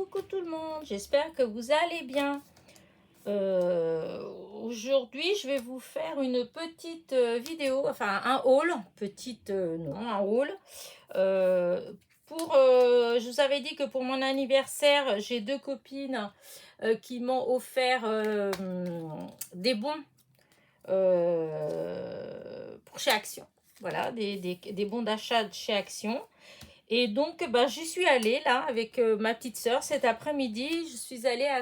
coucou tout le monde, j'espère que vous allez bien. Aujourd'hui, je vais vous faire une petite vidéo, enfin un haul, non, un haul. Je vous avais dit que pour mon anniversaire, j'ai deux copines qui m'ont offert des bons pour chez Action. Voilà, des bons d'achat de chez Action. Et donc, j'y suis allée là avec ma petite sœur cet après-midi. Je suis allée à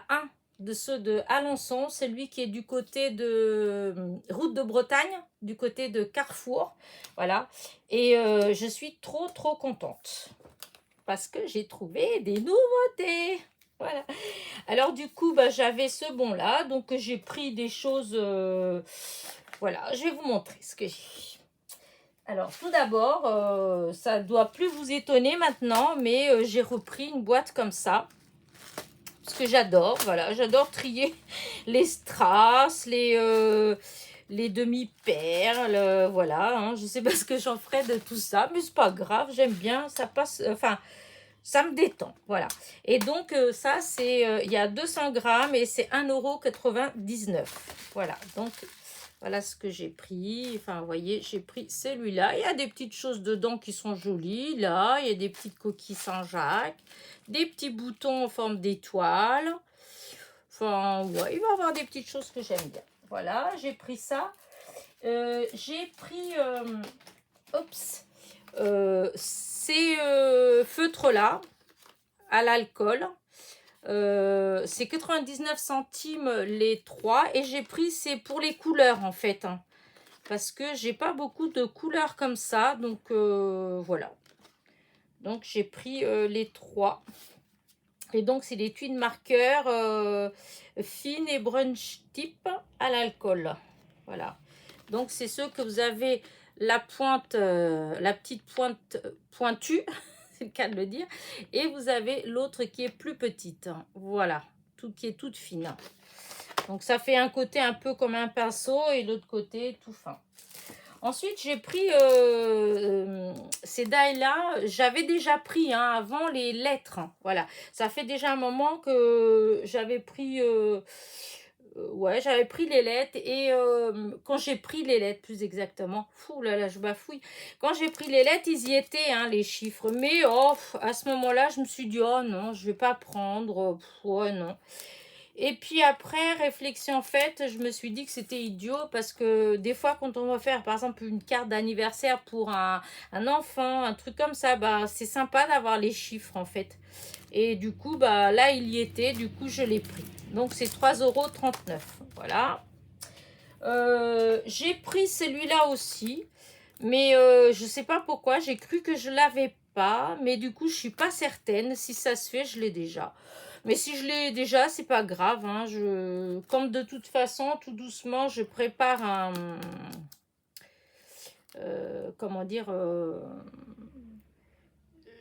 un de ceux de Alençon, celui qui est du côté de Route de Bretagne, du côté de Carrefour. Voilà. Et je suis trop contente parce que j'ai trouvé des nouveautés. Voilà. Alors du coup, j'avais ce bon là, donc j'ai pris des choses. Voilà, je vais vous montrer ce que j'ai. Alors tout d'abord, ça ne doit plus vous étonner maintenant, mais j'ai repris une boîte comme ça. Parce que j'adore, voilà, j'adore trier les strass, les demi-perles, voilà. Hein, je ne sais pas ce que j'en ferai de tout ça, mais c'est pas grave, j'aime bien, ça passe, enfin, ça me détend, voilà. Et donc ça, c'est, il y a 200 grammes et c'est 1,99 €. Voilà, donc voilà ce que j'ai pris. Enfin, vous voyez, j'ai pris celui-là. Il y a des petites choses dedans qui sont jolies. Là, il y a des petites coquilles Saint-Jacques, des petits boutons en forme d'étoile. Enfin, ouais, il va y avoir des petites choses que j'aime bien. Voilà, j'ai pris ça. J'ai pris, ces feutres-là à l'alcool. C'est 99 centimes les 3 et j'ai pris, c'est pour les couleurs en fait, hein, parce que j'ai pas beaucoup de couleurs comme ça, donc voilà, donc j'ai pris les 3 et donc c'est des tuiles marqueurs fines et brunch type à l'alcool. Voilà, donc c'est ceux que vous avez la pointe, la petite pointe pointue, c'est le cas de le dire, et vous avez l'autre qui est plus petite. Voilà, qui est toute fine. Donc ça fait un côté un peu comme un pinceau et l'autre côté tout fin. Ensuite, j'ai pris ces die-là. J'avais déjà pris avant les lettres. Voilà, ça fait déjà un moment que j'avais pris... ouais, j'avais pris les lettres et quand j'ai pris les lettres, plus exactement, fou là, je bafouille. Quand j'ai pris les lettres, ils y étaient, les chiffres. Mais à ce moment-là, je me suis dit, oh non, je vais pas prendre. Ouais, non. Et puis après, réflexion faite, je me suis dit que c'était idiot parce que des fois, quand on va faire, par exemple, une carte d'anniversaire pour un enfant, un truc comme ça, c'est sympa d'avoir les chiffres en fait. Et du coup, là, il y était, du coup, je l'ai pris. Donc, c'est 3,39 €. Voilà. J'ai pris celui-là aussi, mais je sais pas pourquoi. J'ai cru que je l'avais pas, mais du coup, je suis pas certaine. Si ça se fait, je l'ai déjà. Mais si je l'ai déjà, c'est pas grave. Hein. Comme de toute façon, tout doucement, je prépare un... comment dire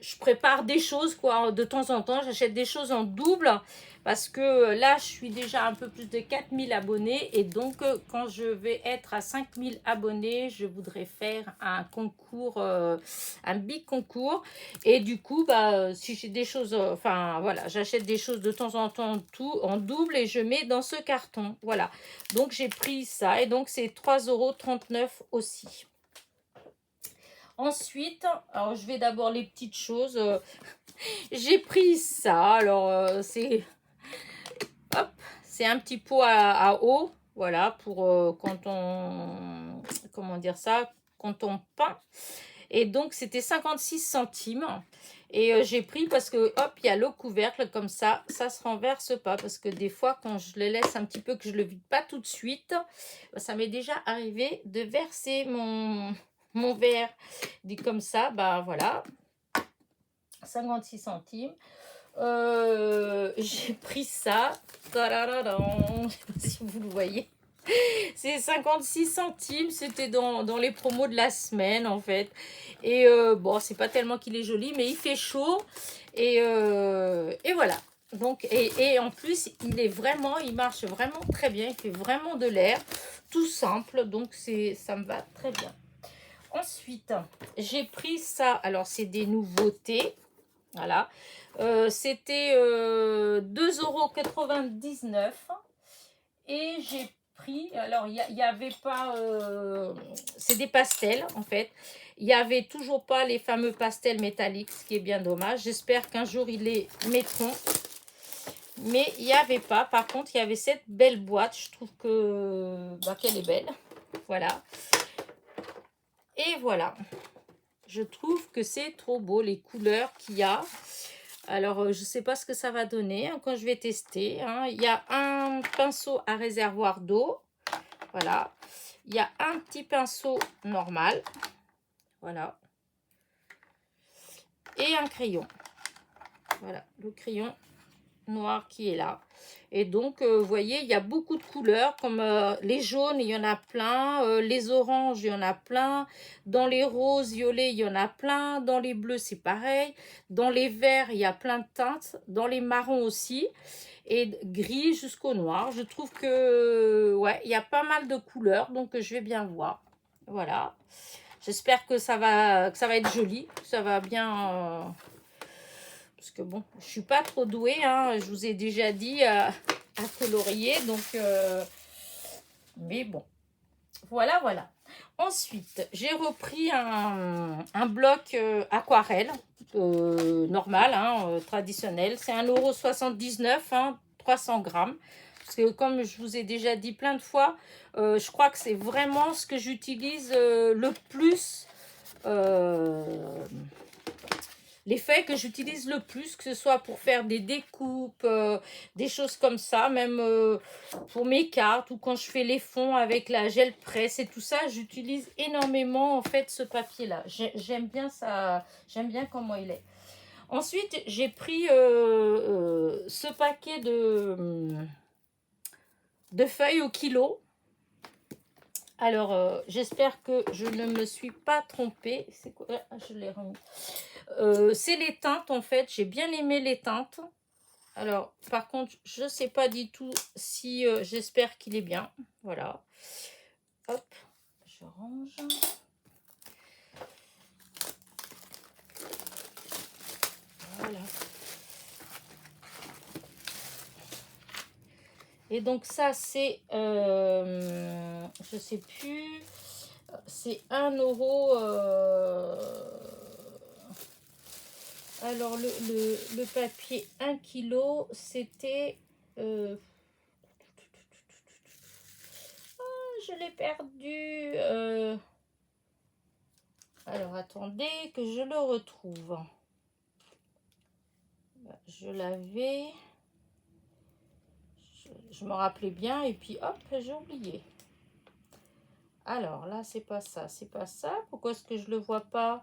je prépare des choses, quoi. De temps en temps, j'achète des choses en double. Parce que là, je suis déjà un peu plus de 4000 abonnés. Et donc, quand je vais être à 5000 abonnés, je voudrais faire un concours, un big concours. Et du coup, si j'ai des choses, enfin, voilà, j'achète des choses de temps en temps en double et je mets dans ce carton. Voilà. Donc, j'ai pris ça. Et donc, c'est 3,39 € aussi. Ensuite, alors je vais d'abord les petites choses. J'ai pris ça. Alors, c'est un petit pot à eau. Voilà, pour quand on... Comment dire ça? Quand on peint. Et donc, c'était 56 centimes. Et j'ai pris parce que, hop, il y a le couvercle comme ça se renverse pas. Parce que des fois, quand je le laisse un petit peu, que je le vide pas tout de suite, ça m'est déjà arrivé de verser mon verre dit comme ça, voilà, 56 centimes. J'ai pris ça, je sais pas si vous le voyez, c'est 56 centimes, c'était dans les promos de la semaine en fait. Et bon, c'est pas tellement qu'il est joli, mais il fait chaud et voilà. Donc, et en plus, il marche vraiment très bien, il fait vraiment de l'air, tout simple, donc ça me va très bien. Ensuite, j'ai pris ça. Alors, c'est des nouveautés. Voilà. C'était 2,99 € et j'ai pris, alors il y avait pas, c'est des pastels en fait, il n'y avait toujours pas les fameux pastels métalliques, ce qui est bien dommage. J'espère qu'un jour ils les mettront, mais il n'y avait pas. Par contre il y avait cette belle boîte, je trouve que qu'elle est belle, voilà. Et voilà, je trouve que c'est trop beau les couleurs qu'il y a. Alors, je ne sais pas ce que ça va donner hein, quand je vais tester. Hein. Il y a un pinceau à réservoir d'eau. Voilà. Il y a un petit pinceau normal. Voilà. Et un crayon. Voilà, le crayon noir qui est là. Et donc, vous voyez, il y a beaucoup de couleurs, comme les jaunes, il y en a plein, les oranges, il y en a plein, dans les roses, violets, il y en a plein, dans les bleus, c'est pareil, dans les verts, il y a plein de teintes, dans les marrons aussi, et gris jusqu'au noir. Je trouve que, ouais, il y a pas mal de couleurs, donc je vais bien voir. Voilà. J'espère que ça va être joli, que ça va bien... parce que bon, je suis pas trop douée, hein, je vous ai déjà dit à colorier, donc mais bon, voilà. Ensuite, j'ai repris un bloc aquarelle normal, hein, traditionnel. C'est 1,79 €, hein, 300 grammes. Parce que comme je vous ai déjà dit plein de fois, je crois que c'est vraiment ce que j'utilise le plus. Les feuilles que j'utilise le plus, que ce soit pour faire des découpes, des choses comme ça, même pour mes cartes ou quand je fais les fonds avec la gel presse et tout ça, j'utilise énormément en fait ce papier-là. J'aime bien ça, j'aime bien comment il est. Ensuite, j'ai pris ce paquet de feuilles au kilo. Alors, j'espère que je ne me suis pas trompée. C'est quoi? Ah, je l'ai remis. C'est les teintes en fait, j'ai bien aimé les teintes. Alors par contre je sais pas du tout si j'espère qu'il est bien, voilà. Hop, je range. Voilà. Et donc ça c'est je sais plus, c'est 1 €. Alors le papier 1 kg c'était je l'ai perdu. Alors, attendez que je le retrouve. Je l'avais. Je me rappelais bien et puis hop, j'ai oublié. Alors, là, c'est pas ça. C'est pas ça. Pourquoi est-ce que je le vois pas?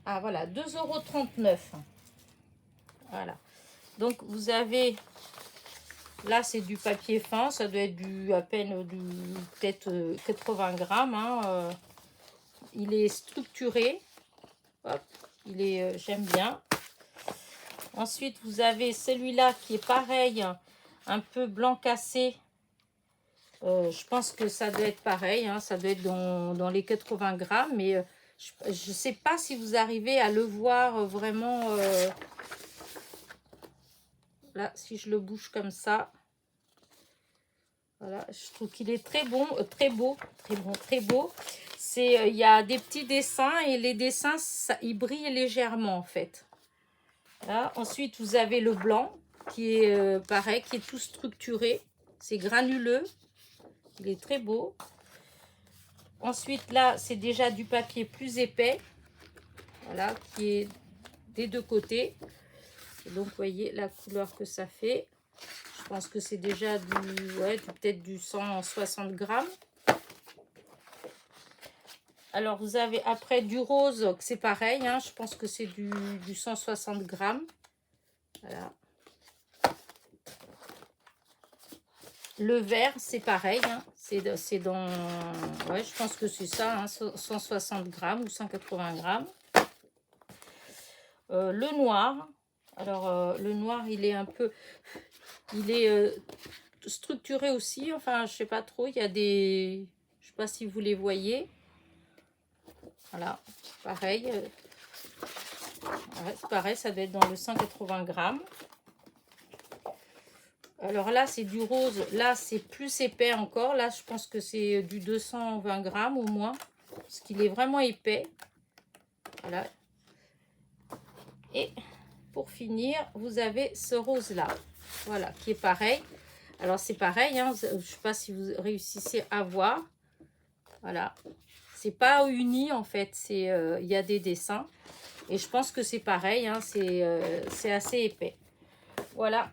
Ah, voilà, 2,39 €. Voilà. Donc, vous avez... Là, c'est du papier fin. Ça doit être à peine peut-être 80 grammes. Hein. Il est structuré. Hop, il est... j'aime bien. Ensuite, vous avez celui-là qui est pareil, un peu blanc cassé. Je pense que ça doit être pareil. Hein, ça doit être dans les 80 grammes. Mais je ne sais pas si vous arrivez à le voir vraiment... là, si je le bouge comme ça. Voilà, je trouve qu'il est très bon, très beau. Il y a des petits dessins et les dessins, ils brillent légèrement en fait. Là, ensuite, vous avez le blanc qui est pareil, qui est tout structuré. C'est granuleux. Il est très beau. Ensuite, là, c'est déjà du papier plus épais. Voilà, qui est des deux côtés. Et donc, vous voyez la couleur que ça fait. Je pense que c'est déjà peut-être du 160 grammes. Alors, vous avez après du rose, c'est pareil. Hein, je pense que c'est du 160 grammes. Voilà. Le vert, c'est pareil. Hein, c'est dans... Ouais, je pense que c'est ça. Hein, 160 grammes ou 180 grammes. Le noir. Alors, le noir, il est un peu... Il est structuré aussi. Enfin, je sais pas trop. Il y a des... Je sais pas si vous les voyez. Voilà, pareil. Ouais, c'est pareil, ça doit être dans le 180 grammes. Alors là, c'est du rose. Là, c'est plus épais encore. Là, je pense que c'est du 220 grammes au moins. Parce qu'il est vraiment épais. Voilà. Et pour finir, vous avez ce rose-là. Voilà, qui est pareil. Alors, c'est pareil. Hein, je ne sais pas si vous réussissez à voir. Voilà. C'est pas uni, en fait. Il y a des dessins. Et je pense que c'est pareil. Hein, c'est assez épais. Voilà.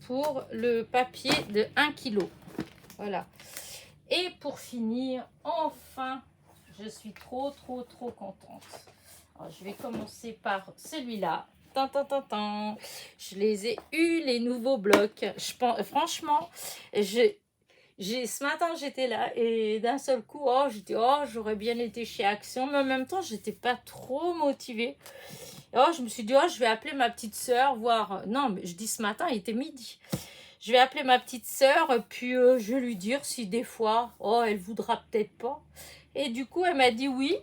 Pour le papier de 1 kg. Voilà. Et pour finir, enfin, je suis trop contente. Alors, je vais commencer par celui-là. Je les ai eus, les nouveaux blocs. Franchement, ce matin, j'étais là et d'un seul coup, oh, j'aurais bien été chez Action. Mais en même temps, j'étais pas trop motivée. Oh, je me suis dit, oh, je vais appeler ma petite sœur, voir... Non, mais je dis ce matin, il était midi. Je vais appeler ma petite sœur, puis je vais lui dire si des fois, oh, elle voudra peut-être pas. Et du coup, elle m'a dit oui.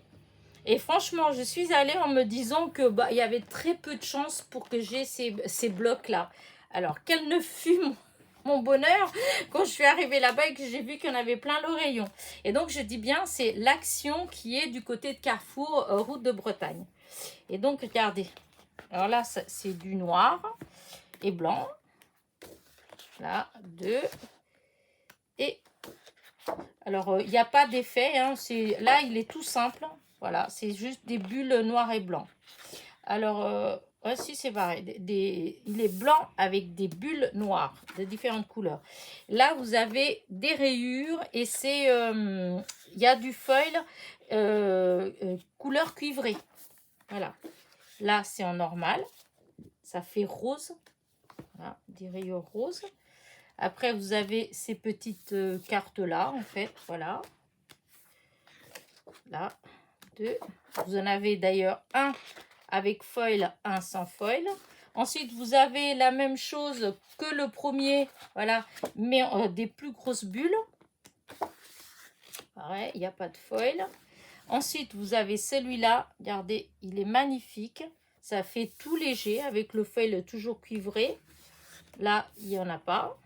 Et franchement, je suis allée en me disant que il y avait très peu de chances pour que j'ai ces blocs-là. Alors, quel ne fut mon bonheur quand je suis arrivée là-bas et que j'ai vu qu'il y en avait plein le rayon. Et donc, je dis bien, c'est l'Action qui est du côté de Carrefour, route de Bretagne. Et donc, regardez. Alors là, c'est du noir et blanc. Là, 2. Et alors, il n'y a pas d'effet. Hein, là, il est tout simple. Voilà, c'est juste des bulles noires et blancs. Alors, ouais, si, c'est pareil. Il est blanc avec des bulles noires de différentes couleurs. Là, vous avez des rayures et il y a du foil couleur cuivrée. Voilà. Là, c'est en normal. Ça fait rose. Voilà, des rayures roses. Après, vous avez ces petites cartes-là, en fait. Voilà. Là, 2. Vous en avez d'ailleurs un avec foil, un sans foil. Ensuite, vous avez la même chose que le premier. Voilà. Mais des plus grosses bulles. Pareil, il n'y a pas de foil. Ensuite, vous avez celui-là. Regardez, il est magnifique. Ça fait tout léger avec le foil toujours cuivré. Là, il n'y en a pas.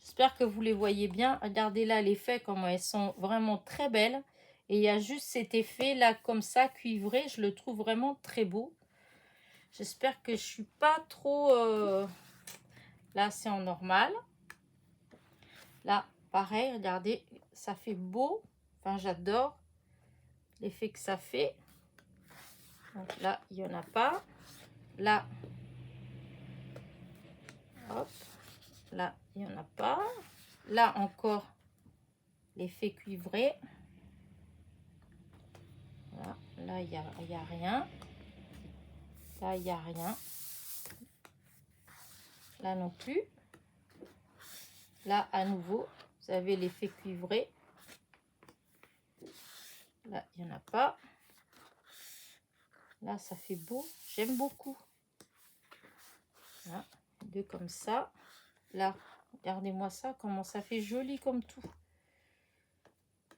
J'espère que vous les voyez bien. Regardez là l'effet, comment elles sont vraiment très belles. Et il y a juste cet effet là comme ça, cuivré. Je le trouve vraiment très beau. J'espère que je suis pas trop... Là, c'est en normal. Là, pareil, regardez, ça fait beau. Enfin, j'adore l'effet que ça fait. Donc là, il n'y en a pas. Là, hop. Là, il n'y en a pas. Là encore, l'effet cuivré. Voilà. Là, il n'y a rien. Là, il n'y a rien. Là non plus. Là, à nouveau, vous avez l'effet cuivré. Là, il n'y en a pas. Là, ça fait beau. J'aime beaucoup. Voilà. 2 comme ça. Là, regardez-moi ça, comment ça fait joli comme tout.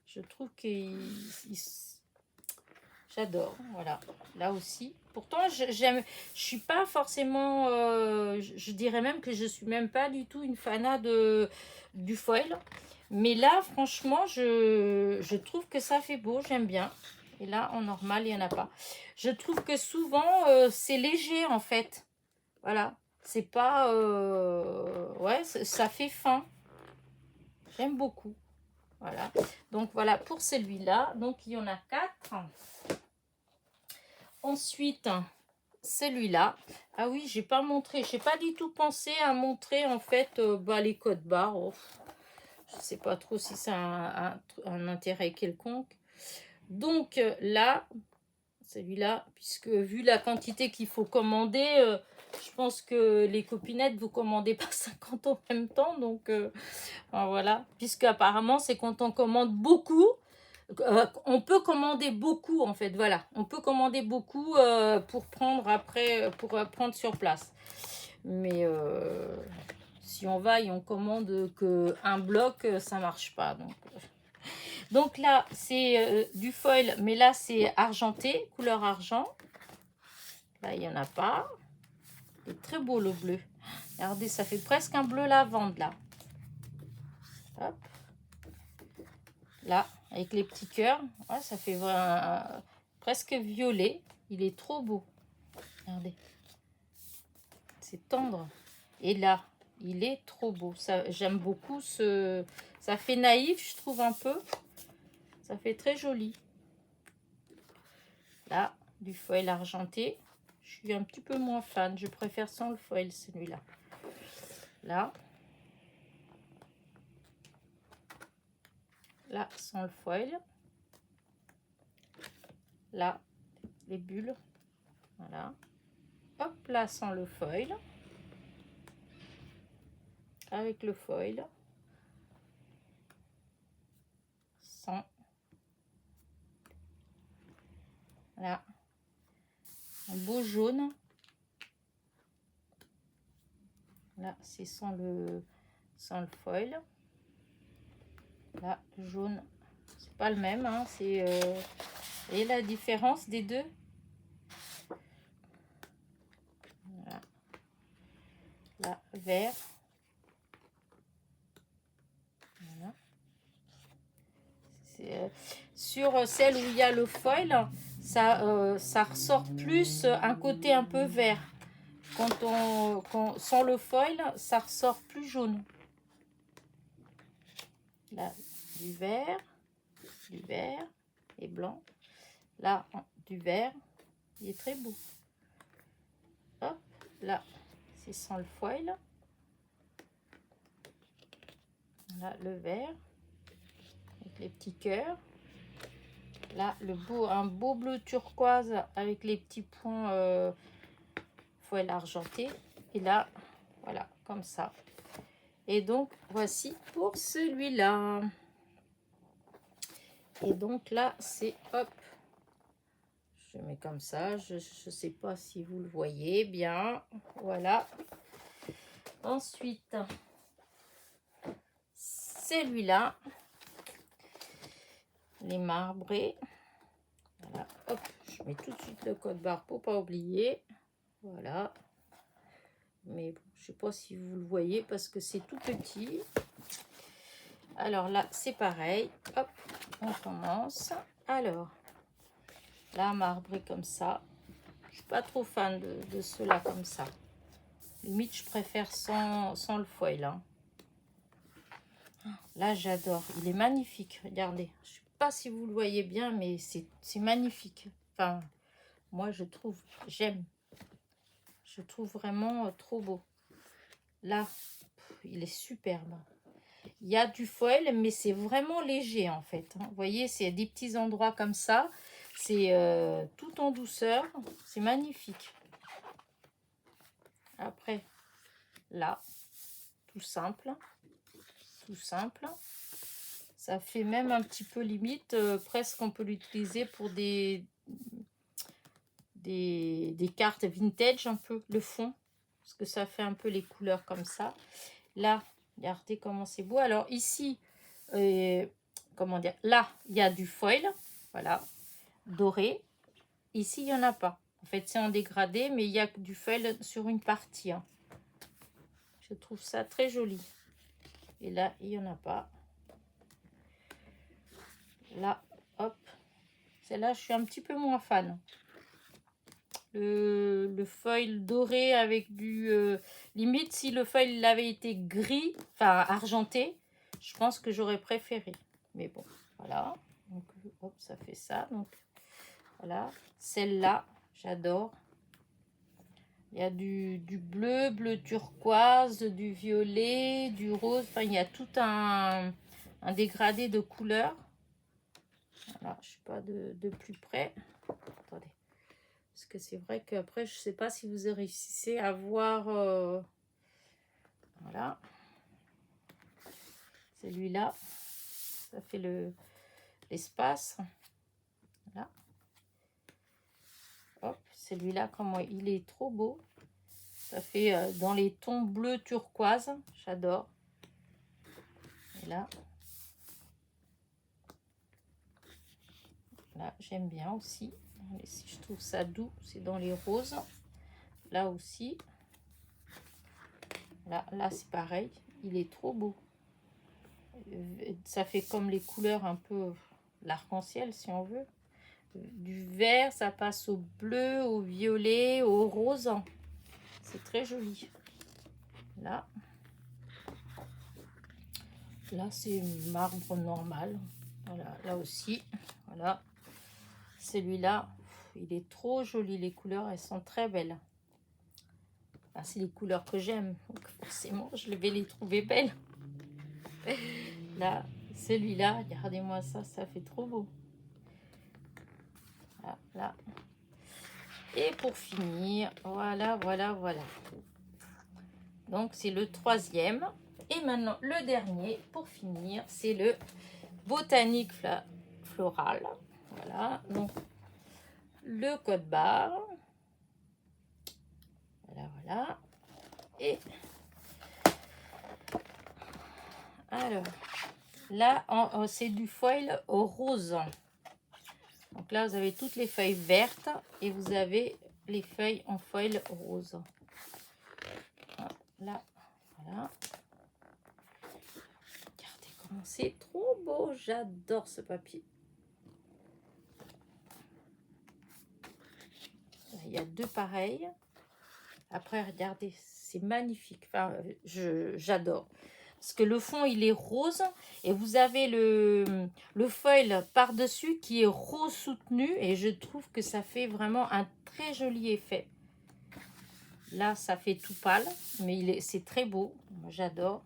Je trouve que j'adore. Voilà, là aussi. Pourtant, je suis pas forcément... je dirais même que je suis même pas du tout une fanat du foil. Mais là, franchement, je trouve que ça fait beau. J'aime bien. Et là, en normal, il n'y en a pas. Je trouve que souvent, c'est léger, en fait. Voilà. C'est pas... ouais, ça fait fin. J'aime beaucoup. Voilà. Donc, voilà pour celui-là. Donc, il y en a 4. Ensuite, celui-là. Ah oui, j'ai pas montré. J'ai pas du tout pensé à montrer, en fait, les codes barres. Oh, je sais pas trop si ça a un intérêt quelconque. Donc, là... celui-là, puisque vu la quantité qu'il faut commander, je pense que les copinettes, vous commandez pas 50 en même temps. Donc, voilà. Puisque apparemment, c'est quand on commande beaucoup, on peut commander beaucoup, en fait. Voilà. On peut commander beaucoup pour prendre après, pour prendre sur place. Mais si on va et on commande qu'un bloc, ça marche pas. Donc là, c'est du foil, mais là, c'est argenté, couleur argent. Là, il n'y en a pas. C'est très beau le bleu. Regardez, ça fait presque un bleu lavande là. Hop. Là, avec les petits cœurs. Ouais, ça fait presque violet. Il est trop beau. Regardez. C'est tendre. Et là, il est trop beau. J'aime beaucoup ce... Ça fait naïf, je trouve un peu. Ça fait très joli. Là, du foil argenté. Je suis un petit peu moins fan. Je préfère sans le foil, celui-là. Là. Là, sans le foil. Là, les bulles. Voilà. Hop, là, sans le foil. Avec le foil. Sans. Voilà. Un beau jaune. Là, c'est sans le foil. Là, jaune. C'est pas le même, hein. C'est... Et la différence des deux. Voilà. Là, vert. Voilà. Sur celle où il y a le foil, ça ressort plus un côté un peu vert. Sans le foil, ça ressort plus jaune. Là, du vert et blanc. Là, du vert. Il est très beau. Hop, là, c'est sans le foil. Là, le vert. Avec les petits cœurs. Là, un beau bleu turquoise avec les petits points foil argenté. Et là, voilà, comme ça. Et donc, voici pour celui-là. Et donc là, c'est hop. Je mets comme ça. Je ne sais pas si vous le voyez bien. Voilà. Ensuite, celui-là. Les marbrés. Voilà. Hop, je mets tout de suite le code barre pour pas oublier. Voilà. Mais bon, je sais pas si vous le voyez parce que c'est tout petit. Alors là, c'est pareil. Hop, on commence. Alors, là, marbré comme ça. Je suis pas trop fan de ceux-là comme ça. Limite, je préfère sans le foil. Hein. Là, j'adore. Il est magnifique. Regardez. Je sais pas si vous le voyez bien, mais c'est magnifique. Enfin, moi, j'aime. Je trouve vraiment trop beau. Là, il est superbe. Il y a du foil, mais c'est vraiment léger en fait. Vous voyez, c'est des petits endroits comme ça. C'est tout en douceur. C'est magnifique. Après, là, tout simple. Tout simple. Ça fait même un petit peu limite. Presque on peut l'utiliser pour des cartes vintage un peu, le fond. Parce que ça fait un peu les couleurs comme ça. Là, regardez comment c'est beau. Alors ici, comment dire, là, il y a du foil, voilà, doré. Ici, il n'y en a pas. En fait, c'est en dégradé, mais il y a du foil sur une partie. Hein. Je trouve ça très joli. Et là, il n'y en a pas. Là, hop. Celle-là, je suis un petit peu moins fan. Le foil doré avec du... limite, si le foil avait été gris, enfin argenté, je pense que j'aurais préféré. Mais bon, voilà. Donc, hop, ça fait ça. Donc, voilà. Celle-là, j'adore. Il y a du bleu, bleu turquoise, du violet, du rose. Enfin, il y a tout un dégradé de couleurs. Voilà, je ne suis pas de plus près. Attendez. Parce que c'est vrai qu'après, je ne sais pas si vous réussissez à voir... voilà. Celui-là, ça fait l'espace. Voilà. Hop, celui-là, comment il est trop beau. Ça fait dans les tons bleu turquoise. J'adore. Et là, j'aime bien aussi. Et si je trouve ça doux, c'est dans les roses. Là aussi. Là c'est pareil. Il est trop beau. Ça fait comme les couleurs un peu l'arc-en-ciel, si on veut. Du vert, ça passe au bleu, au violet, au rose. C'est très joli. Là c'est marbre normal. Voilà, là aussi. Voilà. Celui-là, il est trop joli. Les couleurs, elles sont très belles. C'est les couleurs que j'aime. Donc forcément, je vais les trouver belles. Là, celui-là, regardez-moi ça, ça fait trop beau. Là. Et pour finir, voilà. Donc c'est le troisième. Et maintenant, le dernier, pour finir, c'est le Botanique Floral. Voilà, donc le code barre. Voilà. Et alors, là, c'est du foil au rose. Donc là, vous avez toutes les feuilles vertes et vous avez les feuilles en foil rose. Là, voilà. Regardez comment c'est trop beau. J'adore ce papier. Il y a deux pareils. Après, regardez, c'est magnifique. Enfin, j'adore. Parce que le fond, il est rose. Et vous avez le foil par-dessus qui est rose soutenu. Et je trouve que ça fait vraiment un très joli effet. Là, ça fait tout pâle. Mais c'est très beau. J'adore.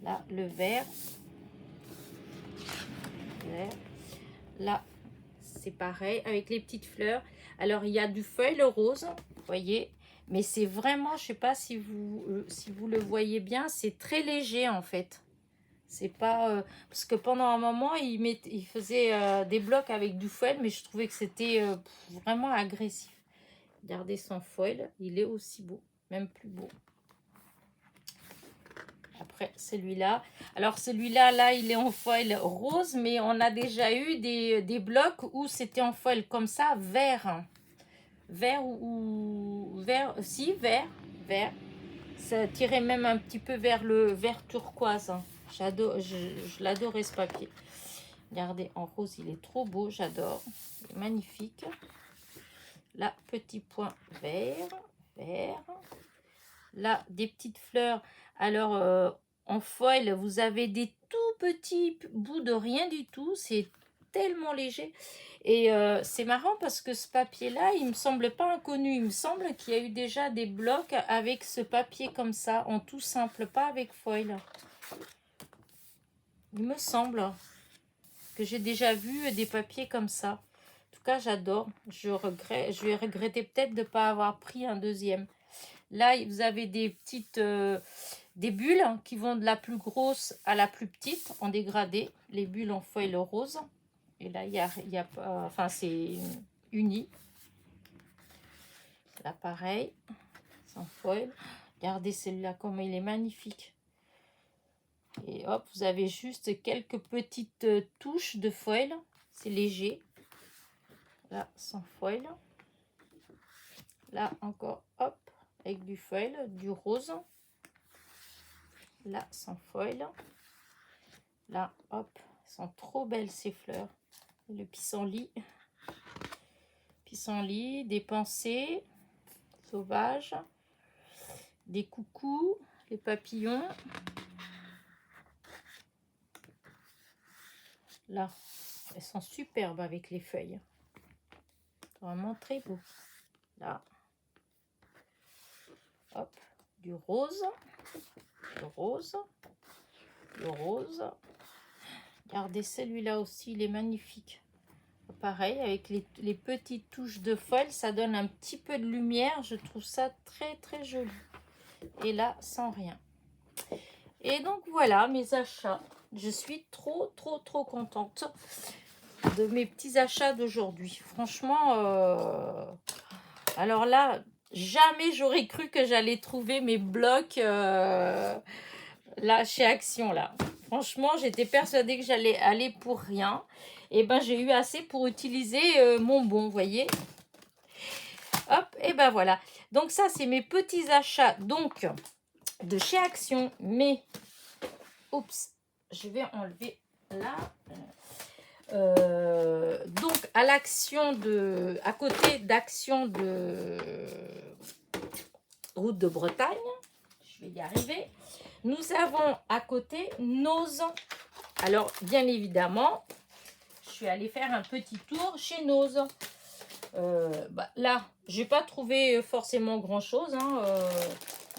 Là, le vert. Là, c'est pareil. Avec les petites fleurs. Alors, il y a du foil rose. Vous voyez, mais c'est vraiment, je sais pas si vous le voyez bien, c'est très léger en fait. C'est pas parce que pendant un moment il faisait des blocs avec du foil, mais je trouvais que c'était vraiment agressif. Regardez son foil, il est aussi beau, même plus beau. Après celui-là, alors celui-là là il est en foil rose, mais on a déjà eu des blocs où c'était en foil comme ça vert. Vert ou vert, si vert, ça tirait même un petit peu vers le vert turquoise. J'adore, je l'adorais ce papier. Regardez, en rose il est trop beau, j'adore, magnifique. Là, petit point vert. Là, des petites fleurs. Alors en foil vous avez des tout petits bouts de rien du tout, c'est tellement léger. Et c'est marrant parce que ce papier-là, il me semble pas inconnu. Il me semble qu'il y a eu déjà des blocs avec ce papier comme ça, en tout simple, pas avec foil. Il me semble que j'ai déjà vu des papiers comme ça. En tout cas, j'adore. Je vais regretter peut-être de ne pas avoir pris un deuxième. Là, vous avez des petites... des bulles qui vont de la plus grosse à la plus petite en dégradé. Les bulles en foil rose. Et là, il y a enfin, c'est uni. Là, pareil, sans foil. Regardez celui-là, comme il est magnifique. Et hop, vous avez juste quelques petites touches de foil. C'est léger. Là, sans foil. Là, encore, hop, avec du foil, du rose. Là, sans foil. Là, hop, elles sont trop belles ces fleurs. Le pissenlit. Des pensées sauvages, des coucous, les papillons. Là, elles sont superbes avec les feuilles. Vraiment très beau. Là, hop, du rose. Regardez celui-là aussi, il est magnifique. Pareil, avec les petites touches de foil, ça donne un petit peu de lumière. Je trouve ça très très joli. Et là, sans rien. Et donc voilà mes achats. Je suis trop contente de mes petits achats d'aujourd'hui. Franchement, alors là, Jamais j'aurais cru que j'allais trouver mes blocs là chez Action là. Franchement, j'étais persuadée que j'allais aller pour rien. Et ben j'ai eu assez pour utiliser mon bon, vous voyez. Hop, et ben voilà. Donc ça, c'est mes petits achats donc de chez Action. Mais, oups, je vais enlever là. Donc à l'action de, à côté d'Action de Route de Bretagne, je vais y arriver. Nous avons à côté Nose. Alors bien évidemment, je suis allée faire un petit tour chez Nose. Là, j'ai pas trouvé forcément grand chose. Hein,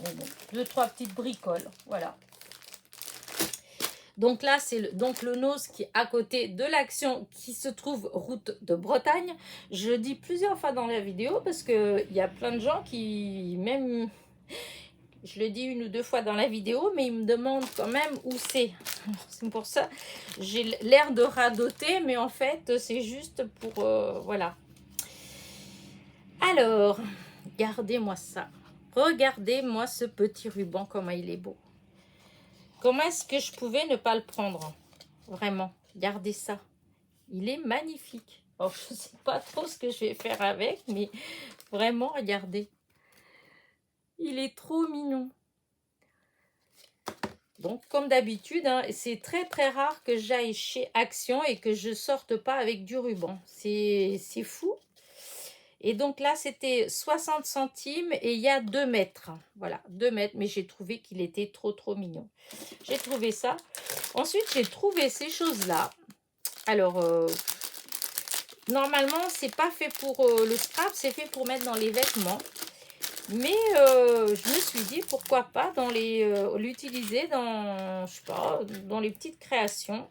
mais bon, 2-3 petites bricoles, voilà. Donc là, c'est le Nose qui est à côté de l'Action qui se trouve route de Bretagne. Je le dis plusieurs fois dans la vidéo parce qu'il y a plein de gens qui, même, je le dis 1 ou 2 fois dans la vidéo, mais ils me demandent quand même où c'est. C'est pour ça, j'ai l'air de radoter, mais en fait, c'est juste pour, voilà. Alors, regardez-moi ça. Regardez-moi ce petit ruban, comment il est beau. Comment est-ce que je pouvais ne pas le prendre? Vraiment, regardez ça. Il est magnifique. Alors, je ne sais pas trop ce que je vais faire avec, mais vraiment, regardez. Il est trop mignon. Donc, comme d'habitude, hein, c'est très très rare que j'aille chez Action et que je sorte pas avec du ruban. C'est fou. Et donc là, c'était 60 centimes et il y a 2 mètres. Voilà, 2 mètres, mais j'ai trouvé qu'il était trop mignon. J'ai trouvé ça. Ensuite, j'ai trouvé ces choses-là. Alors, normalement, c'est pas fait pour le scrap, c'est fait pour mettre dans les vêtements. Mais je me suis dit, pourquoi pas dans l'utiliser dans, je sais pas, dans les petites créations.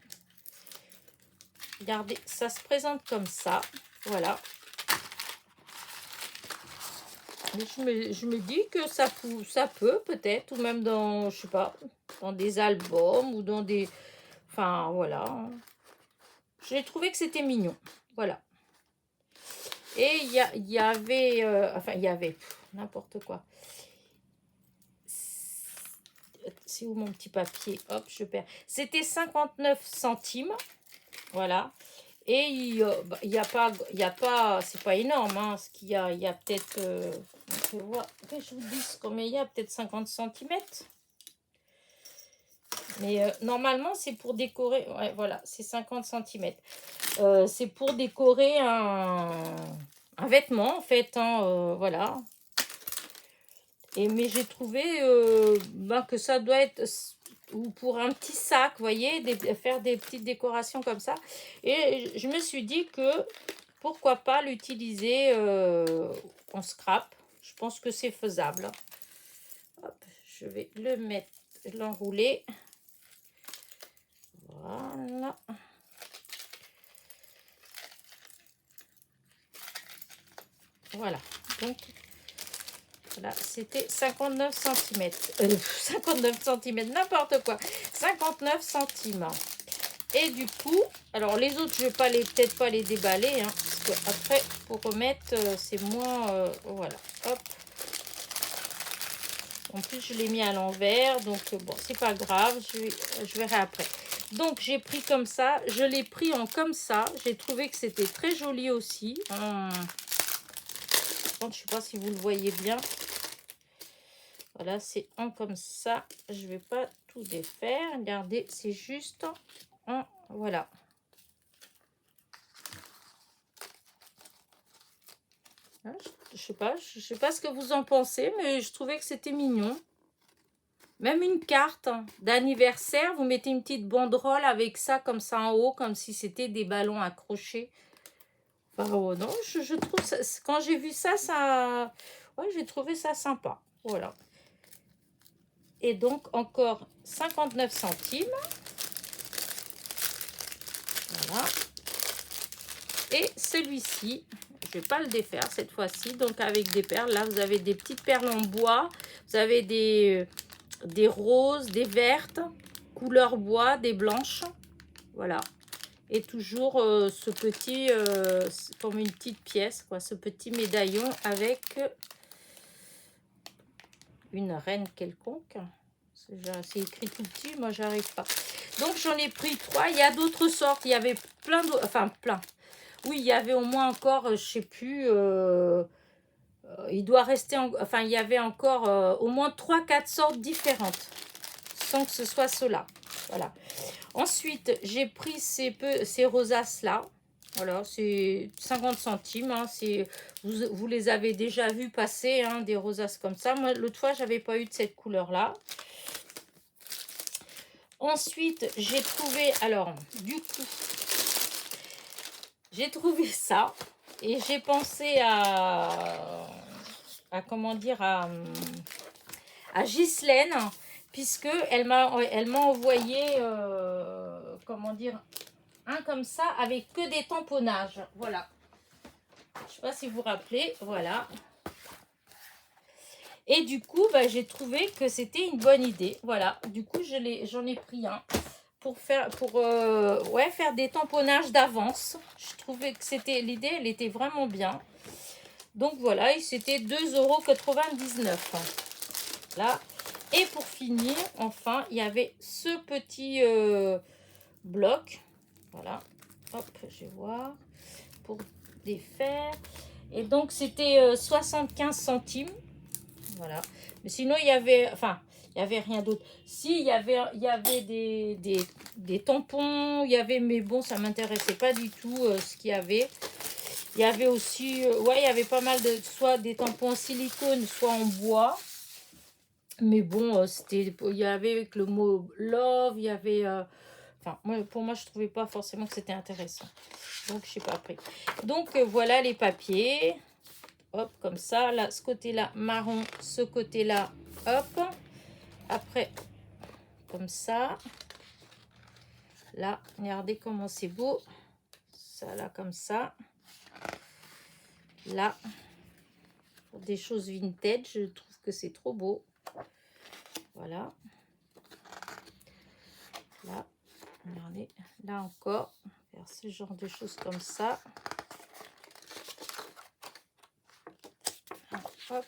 Regardez, ça se présente comme ça. Voilà. Je me dis que ça peut peut-être, ou même dans, je sais pas, dans des albums ou dans des... Enfin, voilà. J'ai trouvé que c'était mignon. Voilà. Et il y avait... enfin, il y avait n'importe quoi. C'est où mon petit papier? Hop, je perds. C'était 59 centimes. Voilà. Et il y a pas, c'est pas énorme, hein, ce qu'il y a. Il y a peut-être, on peut voir, que je vous dise combien il y a, peut-être 50 cm. Mais normalement, c'est pour décorer, ouais, voilà, c'est 50 cm. C'est pour décorer un vêtement, en fait, hein, voilà. Mais j'ai trouvé que ça doit être... ou pour un petit sac, vous voyez, faire des petites décorations comme ça. Et je me suis dit que pourquoi pas l'utiliser en scrap. Je pense que c'est faisable. Hop, je vais le mettre, l'enrouler. Voilà. Voilà. Donc, voilà, c'était 59 cm. 59 cm, n'importe quoi. 59 centimes. Et du coup, alors les autres, je vais pas peut-être pas les déballer, hein, parce que après, pour remettre, c'est moins, voilà, hop. En plus, je l'ai mis à l'envers, donc bon, c'est pas grave, je verrai après. Donc, j'ai pris comme ça, je l'ai pris en comme ça. J'ai trouvé que c'était très joli aussi. Je sais pas si vous le voyez bien. Voilà, c'est en comme ça. Je vais pas tout défaire. Regardez, c'est juste en... Voilà. Je sais pas ce que vous en pensez, mais je trouvais que c'était mignon. Même une carte d'anniversaire, vous mettez une petite banderole avec ça, comme ça en haut, comme si c'était des ballons accrochés. Enfin, oh non, je trouve ça, quand j'ai vu ça, ouais, j'ai trouvé ça sympa. Voilà. Et donc, encore 59 centimes. Voilà. Et celui-ci, je ne vais pas le défaire cette fois-ci. Donc, avec des perles, là, vous avez des petites perles en bois. Vous avez des roses, des vertes, couleur bois, des blanches. Voilà. Et toujours ce petit, comme une petite pièce, quoi, ce petit médaillon avec une reine quelconque. C'est écrit tout petit, moi j'arrive pas. Donc j'en ai pris 3. Il y a d'autres sortes. Il y avait plein d'autres, enfin plein. Oui, il y avait au moins encore, je sais plus, il doit rester, enfin il y avait encore au moins 3-4 sortes différentes, sans que ce soit cela. Voilà. Ensuite, j'ai pris ces rosaces là. Voilà, c'est 50 centimes. Hein, vous les avez déjà vus passer, hein, des rosaces comme ça. Moi, l'autre fois, j'avais pas eu de cette couleur-là. Ensuite, j'ai trouvé, alors, du coup, j'ai trouvé ça. Et j'ai pensé à comment dire, à Ghislaine, puisque elle m'a envoyé, comment dire, un comme ça avec que des tamponnages. Voilà. Je sais pas si vous vous rappelez. Voilà. Et du coup, bah, j'ai trouvé que c'était une bonne idée. Voilà. Du coup, j'en ai pris un pour faire faire des tamponnages d'avance. Je trouvais que c'était l'idée, elle était vraiment bien. Donc voilà, et c'était 2,99 €. Là. Et pour finir, enfin, il y avait ce petit bloc. Voilà. Hop, je vais voir. Pour défaire. Et donc, c'était 75 centimes. Voilà. Mais sinon, il y avait... Enfin, il n'y avait rien d'autre. Si, il y avait des tampons. Il y avait... Mais bon, ça ne m'intéressait pas du tout ce qu'il y avait. Il y avait aussi... ouais, il y avait pas mal de... Soit des tampons en silicone, soit en bois. Mais bon, il y avait avec le mot love, il y avait... enfin, pour moi, je ne trouvais pas forcément que c'était intéressant. Donc, je n'ai pas pris. Donc, voilà les papiers. Hop, comme ça. Là, ce côté-là, marron. Ce côté-là, hop. Après, comme ça. Là, regardez comment c'est beau. Ça, là, comme ça. Là, pour des choses vintage, je trouve que c'est trop beau. Voilà. Là, regardez. Là encore, faire ce genre de choses comme ça. Hop.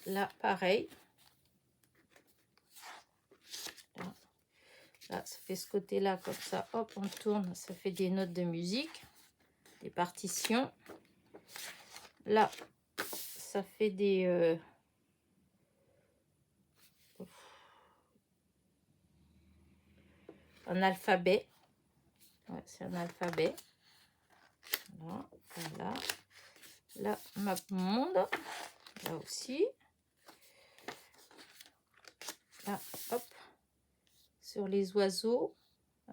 Là, pareil. Là, ça fait ce côté-là comme ça. Hop, on tourne. Ça fait des notes de musique. Des partitions. Là, ça fait des... un alphabet. Ouais, c'est un alphabet. Voilà, voilà. Là, map monde. Là aussi. Là, hop. Sur les oiseaux.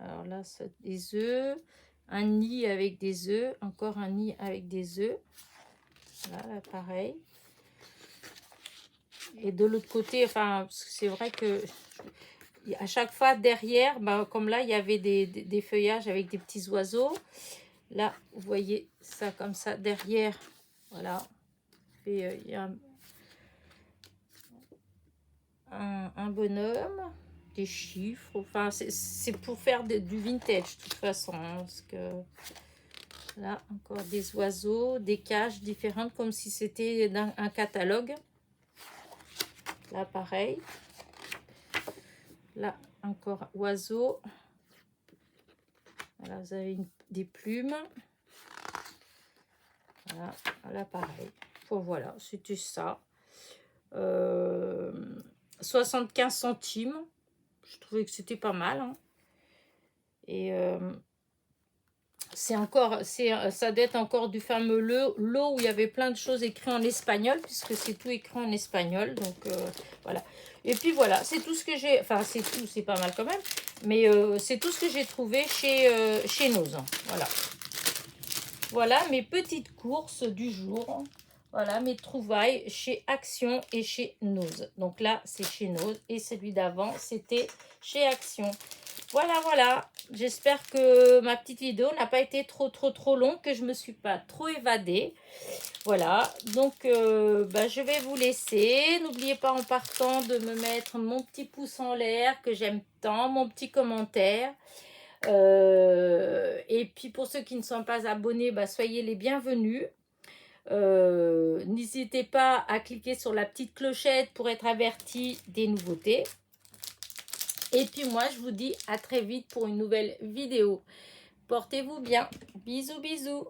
Alors là, c'est des œufs. Un nid avec des œufs. Encore un nid avec des œufs. Là, pareil. Et de l'autre côté, enfin, c'est vrai que à chaque fois derrière, bah, comme là, il y avait des feuillages avec des petits oiseaux. Là, vous voyez ça comme ça derrière. Voilà. Et il y a un bonhomme, des chiffres. Enfin, c'est pour faire du vintage de toute façon. Hein, parce que là, encore des oiseaux, des cages différentes, comme si c'était un catalogue. Là, pareil. Là, encore oiseaux. Voilà, vous avez des plumes. Voilà, là, pareil. Bon, voilà, c'était ça. 75 centimes. Je trouvais que c'était pas mal. Hein. Et ça date encore du fameux lot où il y avait plein de choses écrites en espagnol, puisque c'est tout écrit en espagnol. Donc, voilà. Et puis, voilà, c'est tout ce que j'ai... Enfin, c'est tout, c'est pas mal quand même. Mais c'est tout ce que j'ai trouvé chez Noz. Voilà. Voilà mes petites courses du jour. Voilà mes trouvailles chez Action et chez Noz. Donc là, c'est chez Noz. Et celui d'avant, c'était chez Action. Voilà, voilà. J'espère que ma petite vidéo n'a pas été trop longue, que je ne me suis pas trop évadée. Voilà. Donc, je vais vous laisser. N'oubliez pas en partant de me mettre mon petit pouce en l'air que j'aime tant, mon petit commentaire. Et puis pour ceux qui ne sont pas abonnés, soyez les bienvenus. N'hésitez pas à cliquer sur la petite clochette pour être averti des nouveautés. Et puis moi, je vous dis à très vite pour une nouvelle vidéo. Portez-vous bien. Bisous, bisous.